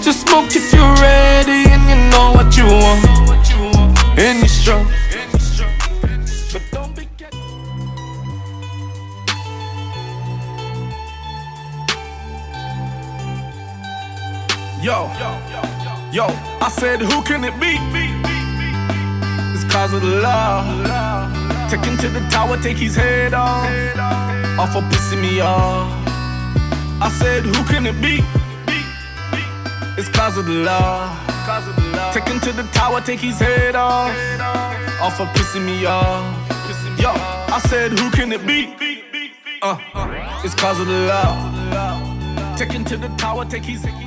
to smoke if you're ready and you know what you want. And you're strong. But don't be Yo, I said, who can it be? It's cause of the law. Take him to the tower, take his head off. All for pissing me off. I said, who can it be? It's cause of the law. Take him to the tower, take his head off. All for pissing me off. Yo, I said, who can it be? It's cause of the law. Take him to the tower, take his head off.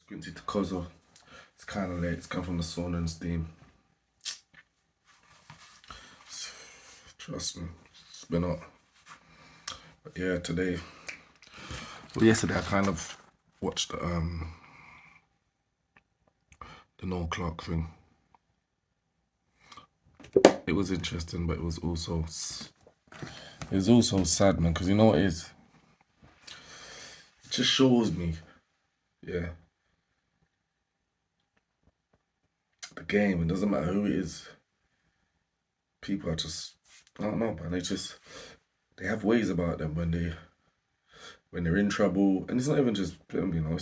Quincy QBE. It's kind of late. It's come from the sauna and steam. Trust me, it's been hot. But yeah, yesterday I kind of watched the Noel Clarke thing. It was interesting, but it was also sad, man. Because you know what it is? It just shows me, yeah. The game, it doesn't matter who it is. People are just, I don't know, man. They have ways about them when they're in trouble, and it's not even just them, you know.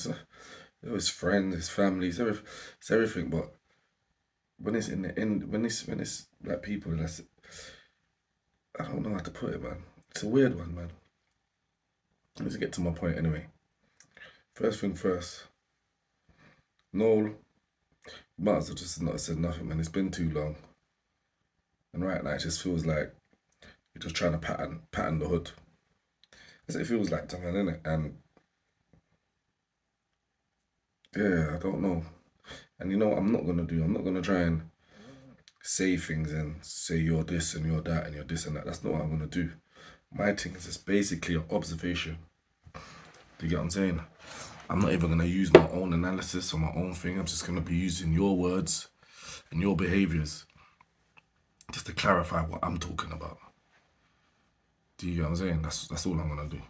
It's friends, it's family, it's everything. But when it's when it's like people, that's, I don't know how to put it, man. It's a weird one, man. Let's get to my point anyway. First thing first, Noel. Might as well just not said nothing, man. It's been too long. And right now it just feels like you're just trying to pattern the hood. That's what it feels like to me, innit? And yeah, I don't know. And you know what I'm not gonna do? I'm not gonna try and say things and say you're this and you're that and you're this and that. That's not what I'm gonna do. My thing is just basically an observation. Do you get what I'm saying? I'm not even going to use my own analysis or my own thing. I'm just going to be using your words and your behaviours just to clarify what I'm talking about. Do you get what I'm saying? That's all I'm going to do.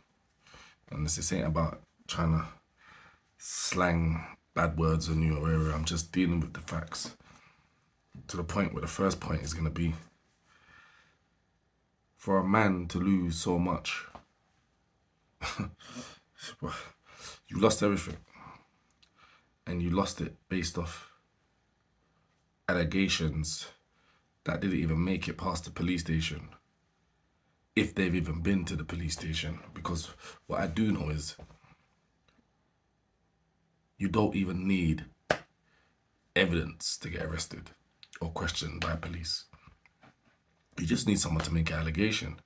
And this ain't about trying to slang bad words in your area. I'm just dealing with the facts to the point where the first point is going to be for a man to lose so much. You lost everything, and you lost it based off allegations that didn't even make it past the police station, if they've even been to the police station. Because what I do know is you don't even need evidence to get arrested or questioned by police. You just need someone to make an allegation.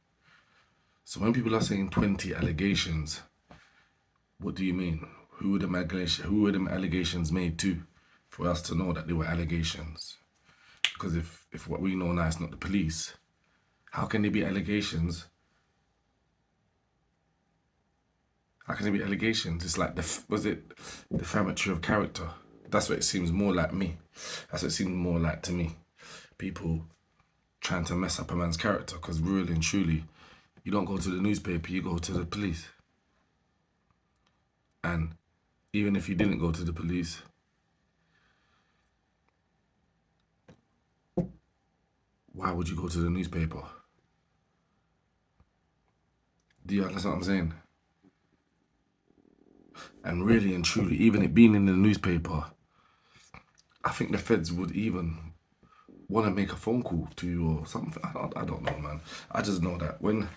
So when people are saying 20 allegations, what do you mean? Who were them allegations made to for us to know that they were allegations? Because if what we know now is not the police, how can they be allegations? How can they be allegations? It's like, defamatory of character? That's what it seems more like me. That's what it seems more like to me. People trying to mess up a man's character, because really and truly, you don't go to the newspaper, you go to the police. And even if you didn't go to the police, why would you go to the newspaper? Do you understand what I'm saying? And really and truly, even it being in the newspaper, I think the feds would even want to make a phone call to you or something. I don't know, man. I just know that when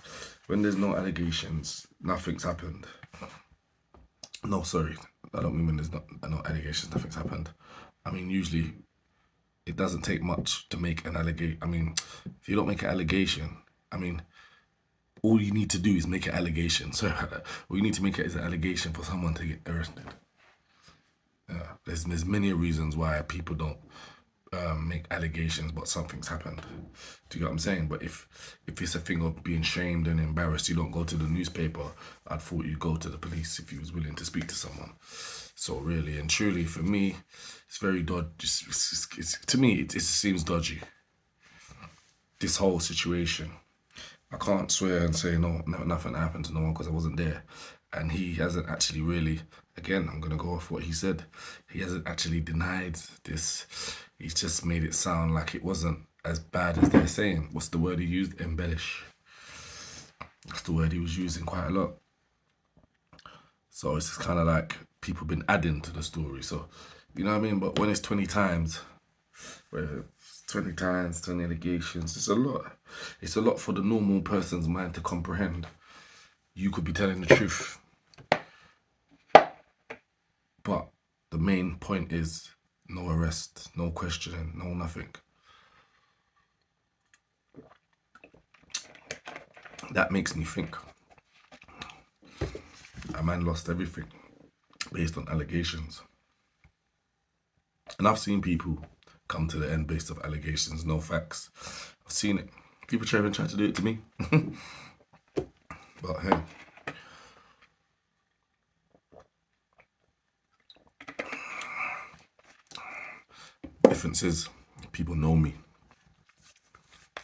there's no allegations, nothing's happened. No, sorry. I don't mean when there's no allegations, nothing's happened. I mean, usually it doesn't take much to make an allegation. I mean, if you don't make an allegation, I mean, all you need to do is make an allegation. Sorry about that. All you need to make it is an allegation for someone to get arrested. Yeah, there's many reasons why people don't make allegations, but something's happened. Do you get what I'm saying? But if it's a thing of being shamed and embarrassed, you don't go to the newspaper. I'd thought you'd go to the police if you was willing to speak to someone. So really and truly, for me, it's very dodgy. To me, it seems dodgy. This whole situation. I can't swear and say no, nothing happened to no one because I wasn't there. And he hasn't actually really, again, I'm going to go off what he said. He hasn't actually denied this. He's just made it sound like it wasn't as bad as they're saying. What's the word he used? Embellish. That's the word he was using quite a lot. So it's just kind of like people been adding to the story. So, you know what I mean? But when it's 20 times, where 20 times, 20 allegations, it's a lot. It's a lot for the normal person's mind to comprehend. You could be telling the truth. But the main point is no arrest, no questioning, no nothing. That makes me think. A man lost everything based on allegations. And I've seen people come to the end based off allegations, no facts. I've seen it. People try to do it to me. But hey. Difference is, people know me.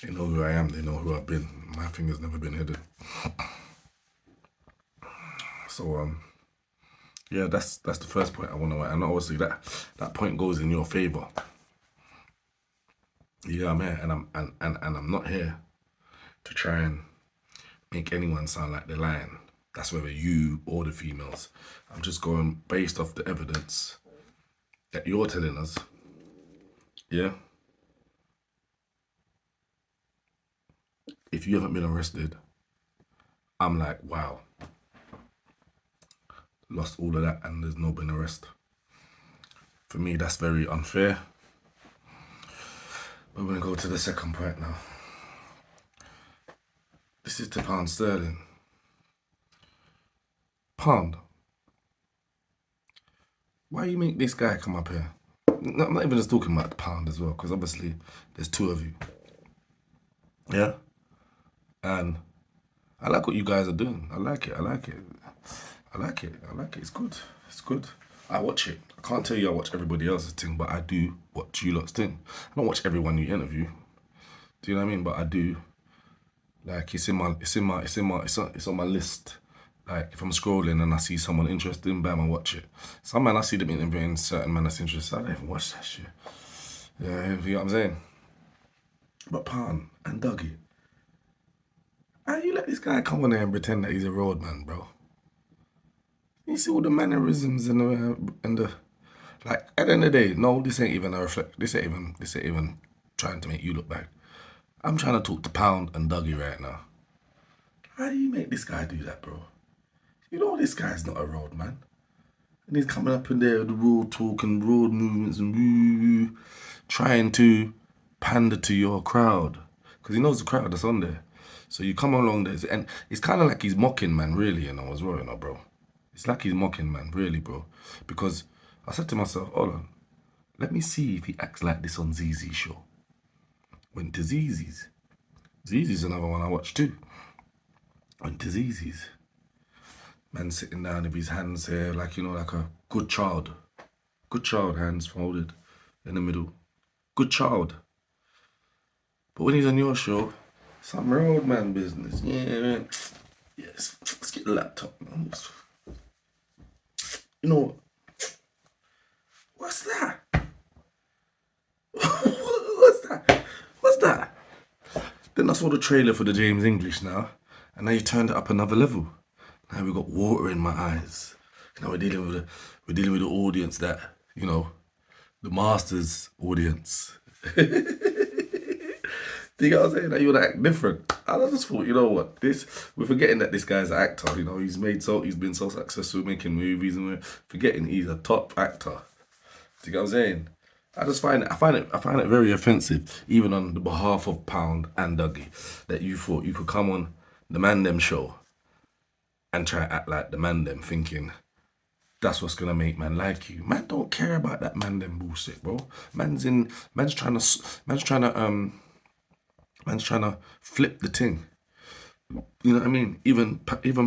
They know who I am. They know who I've been. My finger's never been hidden. So, yeah, that's the first point I want to make. And obviously that point goes in your favor. Yeah, I'm here, and I'm not here to try and make anyone sound like they're lying. That's whether you or the females. I'm just going based off the evidence that you're telling us. Yeah. If you haven't been arrested, I'm like, wow. Lost all of that and there's no been arrest. For me, that's very unfair. We're going to go to the second point now. This is to pound sterling. Pound. Why you make this guy come up here? No, I'm not even just talking about the pound as well, because obviously there's two of you. Yeah? And I like what you guys are doing. I like it. It's good. It's good. I watch it. I can't tell you I watch everybody else's thing, but I do watch you lot's thing. I don't watch everyone you interview. Do you know what I mean? But I do. Like it's on my list. Like if I'm scrolling and I see someone interesting, bam, I watch it. Some man I see them interviewing certain man that's interested, I don't even watch that shit. Yeah, you know what I'm saying? But Pan and Dougie, how you let this guy come on there and pretend that he's a roadman, bro? You see all the mannerisms and the like. At the end of the day, no, this ain't even a reflect. This ain't even trying to make you look bad. I'm trying to talk to Pound and Dougie right now. How do you make this guy do that, bro? You know this guy's not a road man. And he's coming up in there with the road talk and road movements and trying to pander to your crowd. Because he knows the crowd that's on there. So you come along there, and it's kind of like he's mocking, man, really, as well, bro. It's like he's mocking, man, really, bro. Because I said to myself, hold on, let me see if he acts like this on ZZ's show. Went to ZZ's. ZZ's another one I watched too. Went to ZZ's. Man sitting down with his hands here, like, like a good child. Good child, hands folded in the middle. Good child. But when he's on your show, some roadman business. Yeah, man. Yes, let's get the laptop. You know, what's that? What's that? Then I saw the trailer for the James English now, and now you turned it up another level. Now we got water in my eyes. We're dealing with the audience that, the Masters audience. Do you get what I'm saying? That you would act different. And I just thought, you know what? We're forgetting that this guy's an actor. He's been so successful making movies, and we're forgetting he's a top actor. Do you get what I'm saying? I find it very offensive, even on the behalf of Pound and Dougie, that you thought you could come on the Man Them show and try to act like the man them, thinking that's what's gonna make man like you. Man don't care about that man them bullshit, bro. Man's trying to flip the thing. You know what I mean? Even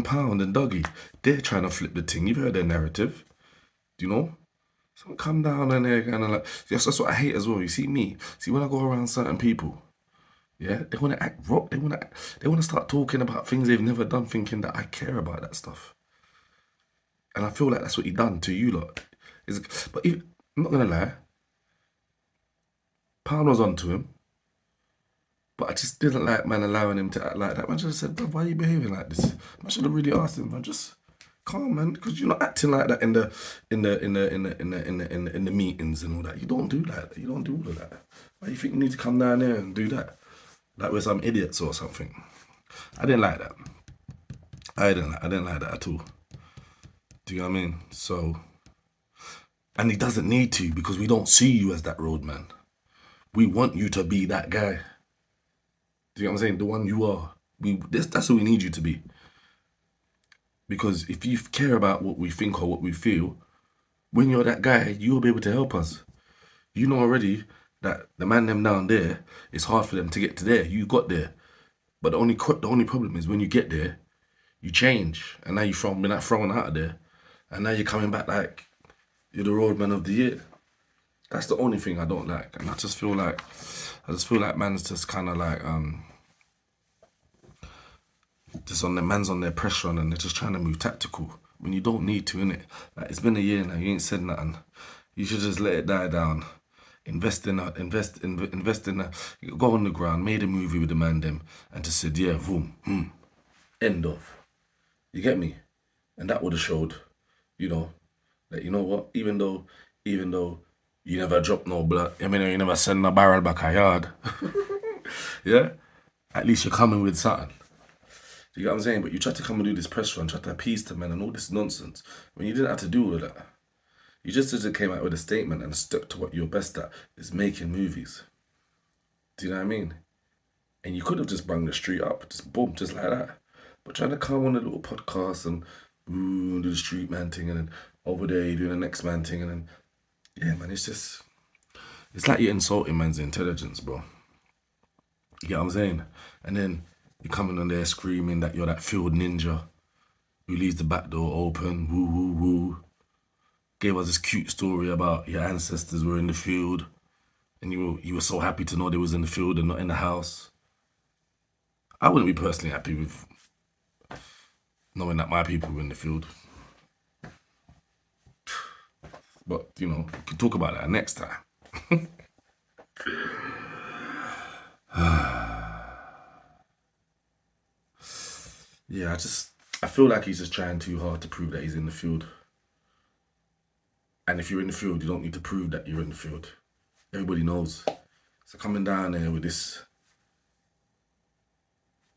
Pound and Dougie, they're trying to flip the thing. You've heard their narrative, do you know? So come down and they're kind of like, yes, that's what I hate as well. You see me, when I go around certain people, yeah, they want to act rock. They want to start talking about things they've never done, thinking that I care about that stuff. And I feel like that's what he done to you lot. But I'm not gonna lie, Pound was onto him, but I just didn't like man allowing him to act like that. Man just said, "Bro, why are you behaving like this?" I should have really asked him, man, just calm, man, because you're not acting like that in the meetings and all that. You don't do that. You don't do all of that. Why do you think you need to come down there and do that? Like we're some idiots or something. I didn't like that. I didn't like that at all. Do you know what I mean? So, and he doesn't need to, because we don't see you as that roadman. We want you to be that guy. Do you know what I'm saying? The one you are. That's who we need you to be. Because if you care about what we think or what we feel, when you're that guy, you'll be able to help us. You know already that the man them down there, it's hard for them to get to there. You got there. But the only problem is when you get there, you change. And now you're thrown out of there. And now you're coming back like you're the roadman of the year. That's the only thing I don't like. And I just feel like man's just kind of like, man's on their pressure and they're just trying to move tactical when you don't need to, innit? Like, it's been a year now, you ain't said nothing. You should just let it die down. Invest in go on the ground, made a movie with the man them, and just said, yeah, boom, end of. You get me? And that would have showed, that, you know what, even though you never drop no blood, you never send a barrel back a yard, yeah? At least you're coming with something. You get what I'm saying? But you try to come and do this press run, try to appease the men and all this nonsense, when you didn't have to do all of that. You just came out with a statement and stuck to what you're best at, is making movies. Do you know what I mean? And you could have just brung the street up, just boom, just like that. But trying to come on a little podcast and do the street man thing, and then over there you're doing the next man thing, and then, yeah, man, it's like you're insulting man's intelligence, bro. You get what I'm saying? And then you're coming on there screaming that you're that field ninja who leaves the back door open, woo, woo, woo. Gave us this cute story about your ancestors were in the field and you were so happy to know they was in the field and not in the house. I wouldn't be personally happy with knowing that my people were in the field. But, we can talk about that next time. Yeah, I feel like he's just trying too hard to prove that he's in the field. And if you're in the field, you don't need to prove that you're in the field. Everybody knows. So coming down there with this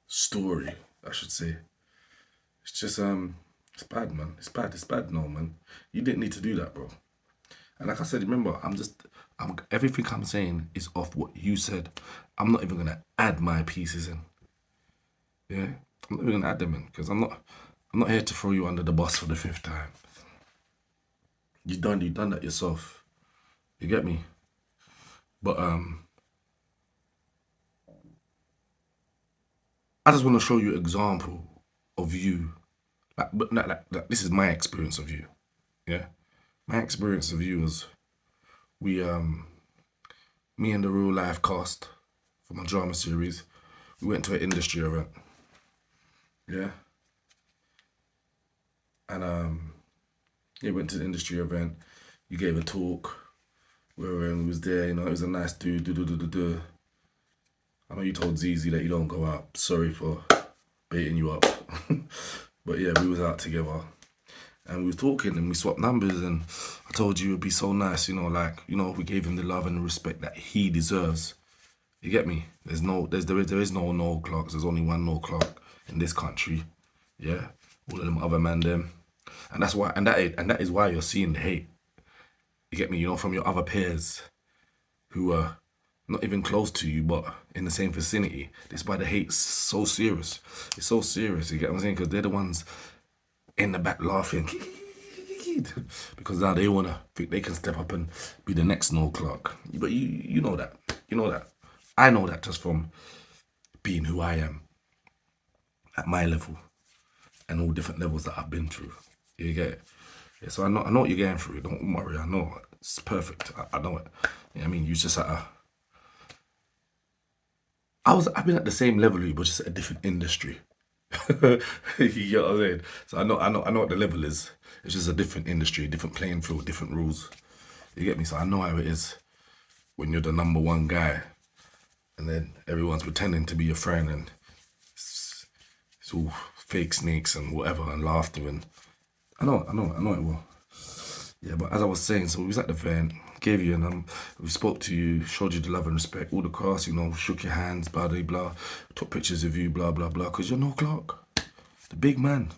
story, I should say, it's just, it's bad, man. It's bad, no, man. You didn't need to do that, bro. And like I said, remember, everything I'm saying is off what you said. I'm not even going to add my pieces in. Yeah? I'm not even going to add them in, because I'm not here to throw you under the bus for the 5th time. You've done that yourself. You get me? But I just want to show you an example of you. Like, this is my experience of you. Yeah? My experience of you was me and the real life cast for my drama series, we went to an industry event. Yeah? And we went to the industry event. You gave a talk where we was there, it was a nice dude. I know you told Zizi that you don't go out. Sorry for baiting you up. But yeah, we was out together. And we was talking and we swapped numbers, and I told you it'd be so nice, we gave him the love and the respect that he deserves. You get me? There is no Noel Clarke. There's only one Noel Clarke in this country. Yeah? All of them other man them. And that's why, and that is why you're seeing the hate. You get me? From your other peers who are not even close to you, but in the same vicinity. That's why the hate's so serious. It's so serious, you get what I'm saying? Because they're the ones in the back laughing. Because now they want to think they can step up and be the next Noel Clarke. But you know that. You know that. I know that just from being who I am at my level and all different levels that I've been through. You get it? Yeah, so I know what you're going through. Don't worry, I know. It's perfect. I know it. You know what I mean? You just I've been at the same level, but just at a different industry. You get what I'm saying? So I know what the level is. It's just a different industry, different playing field, different rules. You get me? So I know how it is when you're the number one guy, and then everyone's pretending to be your friend, and it's all fake snakes and whatever and laughter, and I know it well. Yeah, but as I was saying, so we was at the event, gave you we spoke to you, showed you the love and respect, all the class, shook your hands, blah, blah, blah, took pictures of you, blah, blah, blah, because you're Noel Clarke, the big man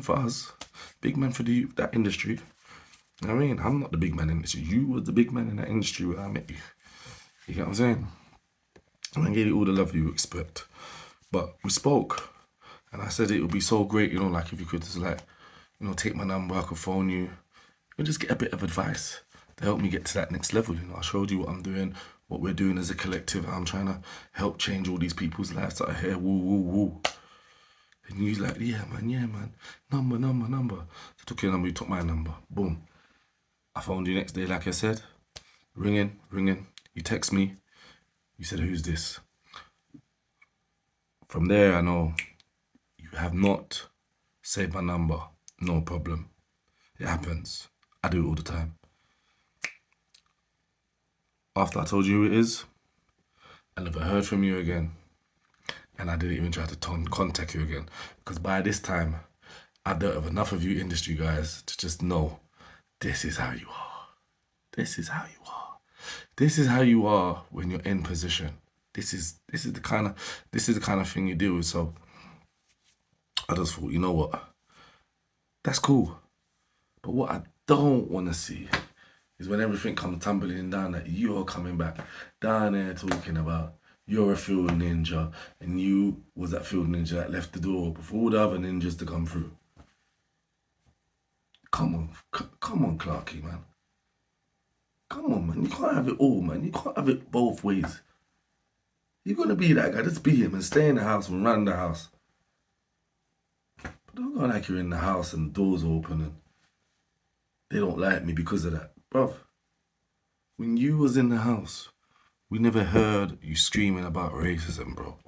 for us, big man for that industry. You know what I mean? I'm not the big man in the industry. You were the big man in that industry when I met you. You get what I'm saying? And I gave you all the love you expect. But we spoke, and I said it would be so great, like if you could just take my number, I could phone you, and just get a bit of advice to help me get to that next level. I showed you what I'm doing, what we're doing as a collective. I'm trying to help change all these people's lives that are here. Woo, woo, woo. And you like, yeah, man. Number. So I took your number, you took my number. Boom. I phoned you next day, like I said. Ringing. You text me. You said, who's this? From there, I know you have not saved my number. No problem. It happens. I do it all the time. After I told you who it is, I never heard from you again. And I didn't even try to contact you again. Because by this time, I dealt with enough of you industry guys to just know this is how you are. This is how you are. This is how you are when you're in position. This is the kind of thing you deal with. So I just thought, you know what? That's cool. But what I don't want to see is when everything comes tumbling down that you're coming back down there talking about you're a field ninja and you was that field ninja that left the door before all the other ninjas to come through. Come on, Clarky, man. Come on, man. You can't have it all, man. You can't have it both ways. You're going to be that guy. Just be him and stay in the house and run the house. But don't go like you're in the house and the doors open and they don't like me because of that. Bruv, when you was in the house, we never heard you screaming about racism, bro.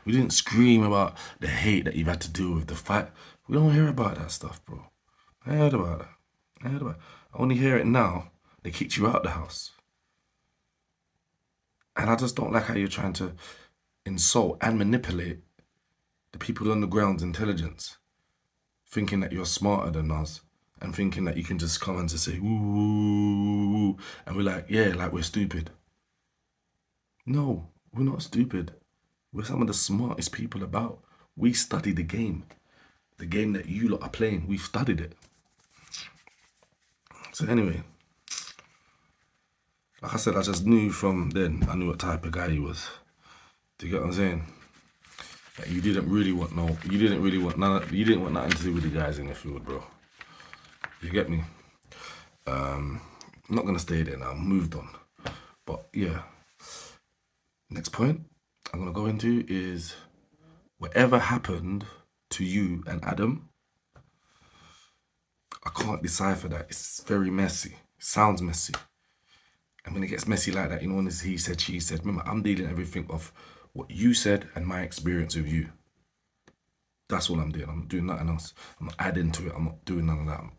We didn't scream about the hate that you've had to deal with, the fight. We don't hear about that stuff, bro. I heard about it. I only hear it now. They kicked you out the house. And I just don't like how you're trying to insult and manipulate the people on the ground's intelligence, thinking that you're smarter than us and thinking that you can just come and just say, ooh, and we're like, yeah, like we're stupid. No, we're not stupid. We're some of the smartest people about. We study the game that you lot are playing. We've studied it. So anyway, like I said, I just knew from then, I knew what type of guy he was. Do you get what I'm saying? Like you didn't want nothing to do with the guys in the field, bro. You get me? I'm not gonna stay there now, moved on. But yeah. Next point I'm gonna go into is whatever happened to you and Adam, I can't decipher that. It's very messy. It sounds messy. And when it gets messy like that, when it's he said, she said, remember, I'm dealing everything off what you said and my experience with you. That's all I'm doing. I'm not doing nothing else. I'm not adding to it. I'm not doing none of that. I'm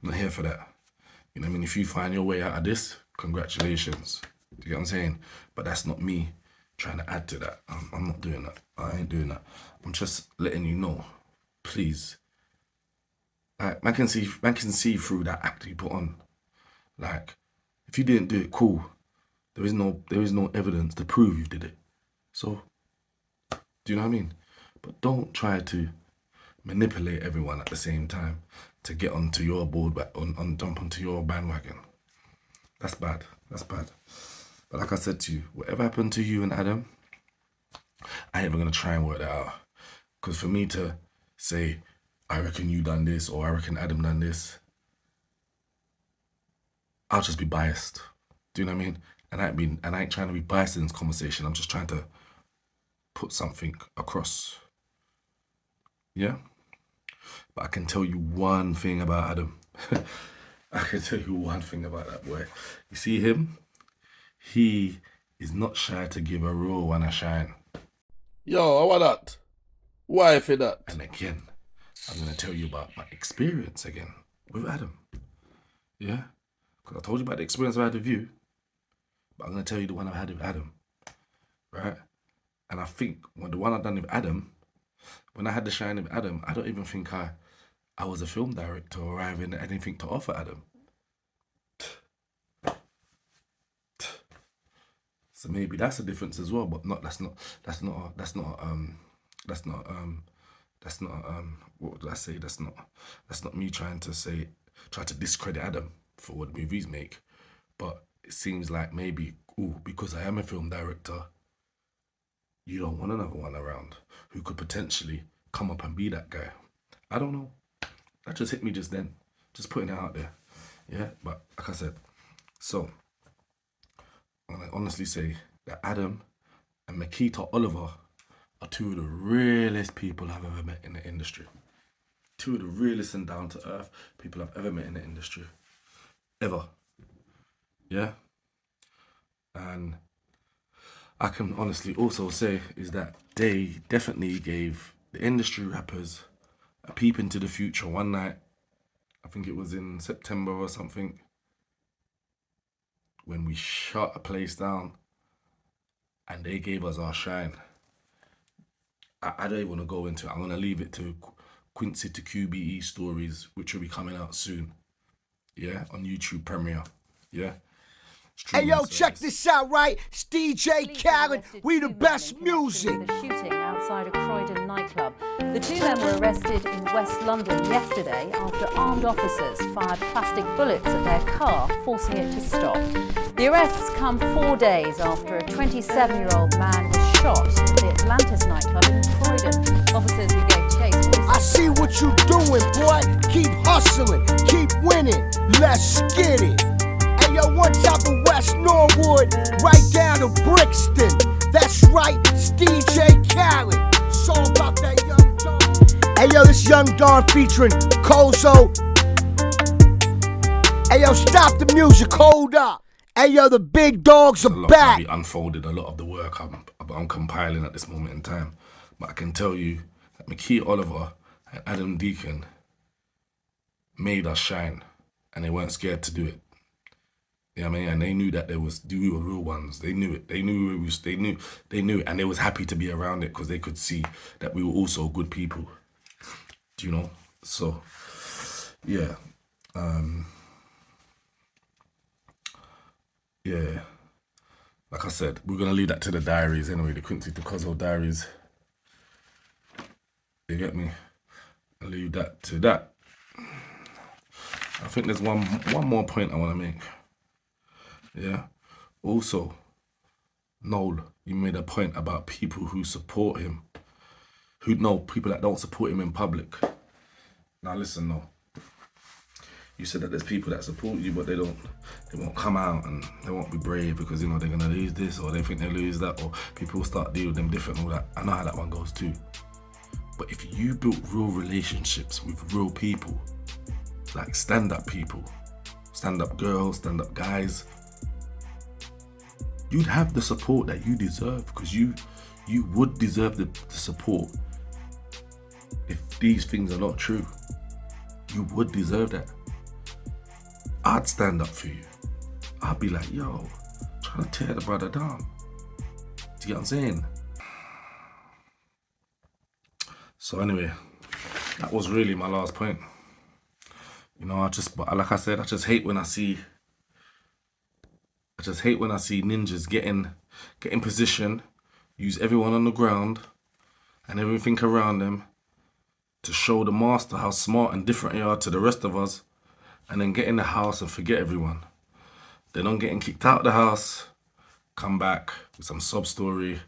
not here for that. You know what I mean? If you find your way out of this, congratulations. Do you get what I'm saying? But that's not me trying to add to that. I'm not doing that. I ain't doing that. I'm just letting you know, please. Like, man can see through that act you put on. Like, if you didn't do it, cool. There is no evidence to prove you did it. So, do you know what I mean? But don't try to manipulate everyone at the same time to get onto your board, jump onto your bandwagon. That's bad. But like I said to you, whatever happened to you and Adam, I ain't even gonna try and work that out. Because for me to say, I reckon you done this or I reckon Adam done this, I'll just be biased. Do you know what I mean? And I ain't trying to be biased in this conversation. I'm just trying to put something across. Yeah? But I can tell you one thing about Adam. I can tell you one thing about that boy. You see him? He is not shy to give a raw one a shine. Yo, how about that? Why for that? And again, I'm gonna tell you about my experience again with Adam. Yeah? Because I told you about the experience I had with you, but I'm gonna tell you the one I had with Adam. Right? And I think when the one I done with Adam, when I had the shine with Adam, I don't even think I was a film director or I had anything to offer Adam. So maybe that's a difference as well, but that's not what did I say? That's not me trying to discredit Adam for what movies make. But it seems like maybe, because I am a film director, you don't want another one around who could potentially come up and be that guy. I don't know. That just hit me just then. Just putting it out there. Yeah, but like I said, so I'm gonna honestly say that Adam and Makita Oliver are two of the realest people I've ever met in the industry. Two of the realest and down to earth people I've ever met in the industry. Ever. Yeah? And I can honestly also say is that they definitely gave the industry rappers a peep into the future one night. I think it was in September or something, when we shut a place down and they gave us our shine. I don't even want to go into it. I'm going to leave it to Quincy QBE stories, which will be coming out soon. Yeah, on YouTube Premiere. Yeah. Hey yo, check this out, right? It's DJ Khaled. We the best music. The shooting outside a Croydon nightclub. The two men were arrested in West London yesterday after armed officers fired plastic bullets at their car, forcing it to stop. The arrests come 4 days after a 27-year-old man was shot at the Atlantis nightclub in Croydon. Officers who gave chase. I see what you doing, boy. Keep hustling, keep winning. Let's get it. Hey yo, one top of West Norwood, right down to Brixton. That's right, it's DJ Khaled. It's all about that young Don. Hey yo, this young Don featuring Kozo. Hey yo, stop the music, hold up. Hey yo, the big dogs are back. Unfolded a lot of the work I'm compiling at this moment in time, but I can tell you that Makita Oliver and Adam Deacon made us shine, and they weren't scared to do it. Yeah, I mean, and they knew that we were real ones. They knew it. They knew it, and they was happy to be around it because they could see that we were also good people. Do you know? So, yeah, yeah. Like I said, we're gonna leave that to the diaries anyway. The Quincy Kozo diaries. You get me? I'll leave that to that. I think there's one more point I want to make. Yeah. Also, Noel, you made a point about people who support him, people that don't support him in public. Now listen, no. You said that there's people that support you, but they won't come out and they won't be brave because, they're gonna lose this or they think they lose that, or people will start dealing with them different and all that. I know how that one goes too. But if you built real relationships with real people, like stand-up people, stand-up girls, stand-up guys, you'd have the support that you deserve, because you would deserve the support. If these things are not true, you would deserve that. I'd stand up for you. I'd be like, yo, trying to tear the brother down. Do you get what I'm saying? So anyway, that was really my last point. But like I said, I just hate when I see ninjas get in position, use everyone on the ground and everything around them to show the master how smart and different they are to the rest of us, and then get in the house and forget everyone. Then on getting kicked out of the house, come back with some sob story,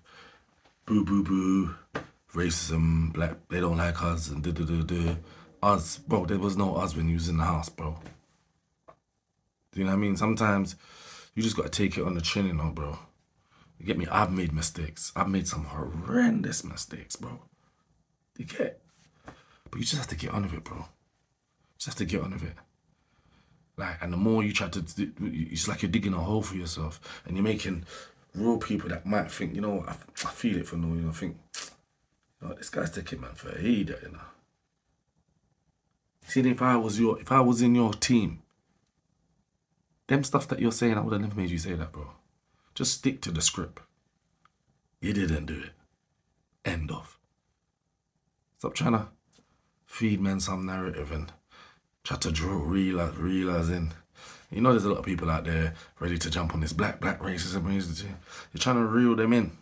boo boo boo, racism, black, they don't like us, and us, bro, there was no us when you was in the house, bro. Do you know what I mean? Sometimes you just gotta take it on the chin, bro. You get me? I've made mistakes. I've made some horrendous mistakes, bro. You get? But you just have to get on with it, bro. Just have to get on with it. And the more you try to do, it's like you're digging a hole for yourself, and you're making real people that might think, I feel it for no, think, Oh, this guy's taking man for a idiot, you know. See, if I was in your team, them stuff that you're saying, I would have never made you say that, bro. Just stick to the script. You didn't do it. End of. Stop trying to feed men some narrative and try to draw reelers in. You know there's a lot of people out there ready to jump on this black racism. You're trying to reel them in.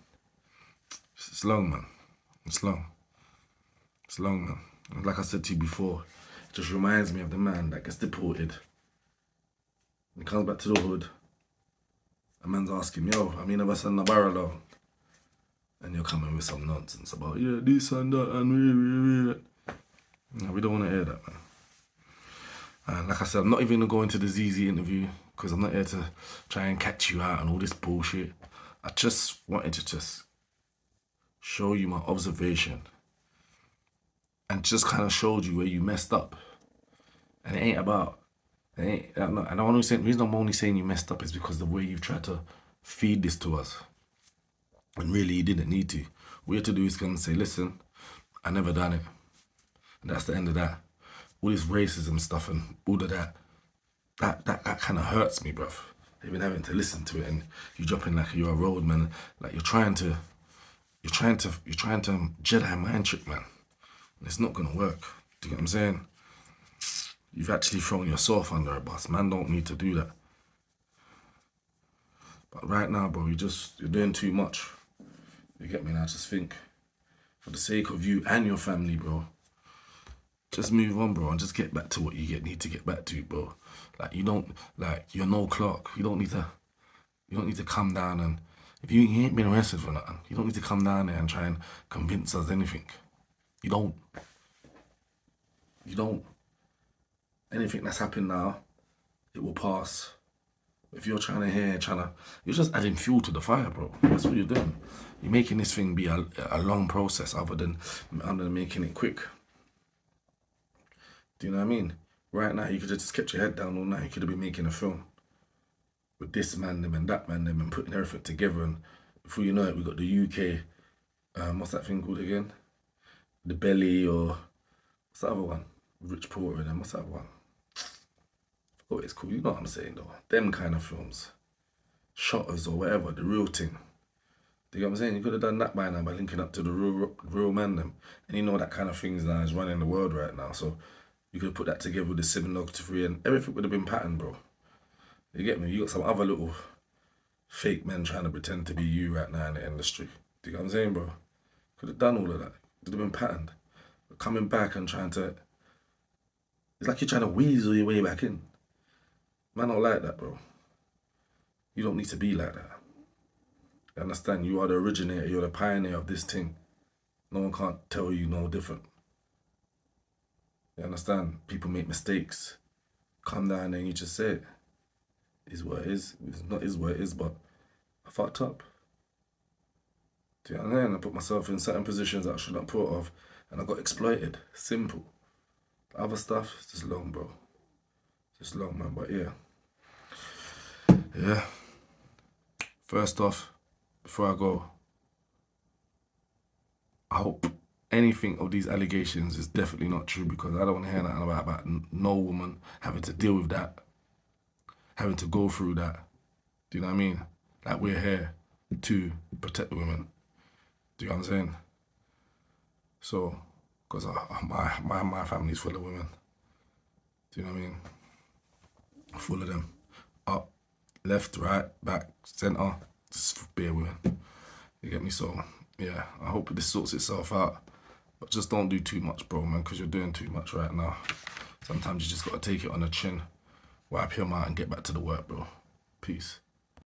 It's long, man. It's long. It's long, man. And like I said to you before, it just reminds me of the man that gets deported. He comes back to the hood. A man's asking, yo, I mean, never send a barrel though. And you're coming with some nonsense about, yeah, this and that and no, we don't want to hear that, man. And like I said, I'm not even going to go into the ZZ interview because I'm not here to try and catch you out and all this bullshit. I just wanted to just show you my observation and just kind of showed you where you messed up. And it ain't about, and the reason I'm only saying you messed up is because the way you've tried to feed this to us. And really, you didn't need to. What you had to do is come and say, listen, I never done it. And that's the end of that. All this racism stuff and all of that kind of hurts me, bruv. Even having to listen to it and you dropping like you're a roadman, like you're trying to Jedi mind trick, man. And it's not gonna work. Do you get what I'm saying? You've actually thrown yourself under a bus. Man don't need to do that. But right now, bro, you're doing too much. You get me? And I just think, for the sake of you and your family, bro, just move on, bro, and just get back to what you need to get back to, bro. Like you're Noel Clarke. You don't need to come down and if you ain't been arrested for nothing, you don't need to come down there and try and convince us anything. You don't. Anything that's happened now, it will pass. If you're you're just adding fuel to the fire, bro. That's what you're doing. You're making this thing be a long process other than making it quick. Do you know what I mean? Right now, you could have just kept your head down all night. You could have been making a film with this man, them, and that man, them, and putting everything together. And before you know it, we got the UK, what's that thing called again? The Belly, or what's the other one? Rich Porter and them, what's that one? Oh, it's cool. You know what I'm saying, though. Them kind of films. Shotters or whatever, the real thing. Do you know what I'm saying? You could have done that by now by linking up to the real man, them. And you know that kind of things now is running the world right now. So you could have put that together with the cinematography and everything would have been patterned, bro. You get me? You got some other little fake men trying to pretend to be you right now in the industry. Do you know what I'm saying, bro? Could have done all of that. Could have been patterned. But coming back and it's like you're trying to weasel your way back in. Man, don't like that, bro. You don't need to be like that. You understand? You are the originator. You're the pioneer of this thing. No one can't tell you no different. You understand? People make mistakes. Come down there and you just say it. Is what it is. It's not is what it is, but I fucked up. Do you know what I mean? I put myself in certain positions that I shouldn't put of, and I got exploited. Simple. The other stuff, it's just long, bro. Just long, man. But yeah. Yeah. First off, before I go, I hope anything of these allegations is definitely not true, because I don't want to hear nothing about no woman having to deal with that, having to go through that. Do you know what I mean? Like, we're here to protect the women. Do you know what I'm saying? So, because my family's full of women. Do you know what I mean? Full of them. Up, left, right, back, center, just bare women. You get me? So, yeah, I hope this sorts itself out. But just don't do too much, bro, man, because you're doing too much right now. Sometimes you just got to take it on the chin, wipe your mouth, and get back to the work, bro. Peace.